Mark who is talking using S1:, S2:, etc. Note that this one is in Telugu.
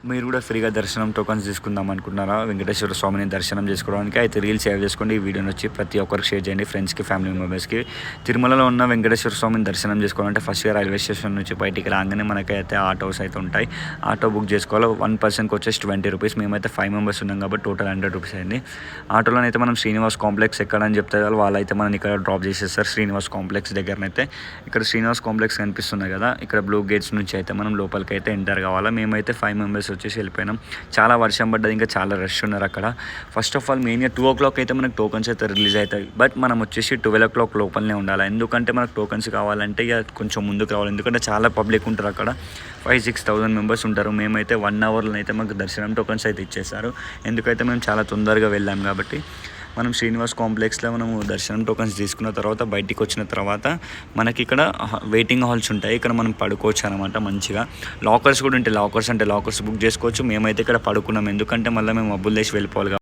S1: మీరు కూడా ఫ్రీగా దర్శనం టోకన్స్ తీసుకుందాం అనుకుంటున్నారా వెంకటేశ్వర స్వామిని దర్శనం చేసుకోవడానికి? అయితే రీల్ సేవ్ చేసుకోండి, ఈ వీడియోని వచ్చి ప్రతి ఒక్కరికి షేర్ చేయండి, ఫ్రెండ్స్కి, ఫ్యామిలీ మెంబర్స్కి. తిరుమలలో ఉన్న వెంకటేశ్వర స్వామిని దర్శనం చేసుకోవాలంటే ఫస్ట్గా రైల్వే స్టేషన్ నుంచి బయటికి రాగానే మనకైతే ఆటోస్ అయితే ఉంటాయి. ఆటో బుక్ చేసుకోవాలి. 1 పర్సన్కి వచ్చేసి 20 రూపీస్. మేమైతే 5 మెంబర్స్ ఉన్నాం కాబట్టి టోటల్ 100 రూపీస్ అయింది. ఆటోలోనైతే మనం శ్రీనివాస్ కాంప్లెక్స్ ఎక్కడని చెప్తే వాళ్ళైతే మనం ఇక్కడ డ్రాప్ చేసేస్తారు. శ్రీనివాస్ కాంప్లెక్స్ దగ్గరనైతే ఇక్కడ శ్రీనివాస్ కాంప్లెక్స్ కనిపిస్తున్నాయి కదా, ఇక్కడ బ్లూ గేట్స్ నుంచి అయితే మనం లోపలికి అయితే ఎంటర్ కావాలా. మేమైతే 5 మెంబర్స్ వచ్చేసి వెళ్ళిపోయినాం. చాలా వర్షం పడ్డది, ఇంకా చాలా రష్ ఉన్నారు అక్కడ. ఫస్ట్ ఆఫ్ ఆల్ మెయిన్గా 2 o'clock అయితే మనకు టోకన్స్ అయితే రిలీజ్ అవుతాయి. బట్ మనం వచ్చేసి 12 o'clock లోపలనే ఉండాలి. ఎందుకంటే మనకు టోకన్స్ కావాలంటే ఇక కొంచెం ముందుకు రావాలి, ఎందుకంటే చాలా పబ్లిక్ ఉంటారు అక్కడ. 5,000-6,000 మెంబర్స్ ఉంటారు. మేమైతే 1 hourలో అయితే మాకు దర్శనం టోకన్స్ అయితే ఇచ్చేస్తారు. ఎందుకైతే మేము చాలా తొందరగా వెళ్ళాం కాబట్టి. మనం శ్రీనివాస్ కాంప్లెక్స్లో మనము దర్శనం టోకన్స్ తీసుకున్న తర్వాత బయటికి వచ్చిన తర్వాత మనకి ఇక్కడ వెయిటింగ్ హాల్స్ ఉంటాయి. ఇక్కడ మనం పడుకోవచ్చు అనమాట మంచిగా. లాకర్స్ కూడా ఉంటాయి. లాకర్స్ బుక్ చేసుకోవచ్చు. మేమైతే ఇక్కడ పడుకున్నాం, ఎందుకంటే మళ్ళీ మేము మబ్బులు వేసి వెళ్ళిపోవాలి.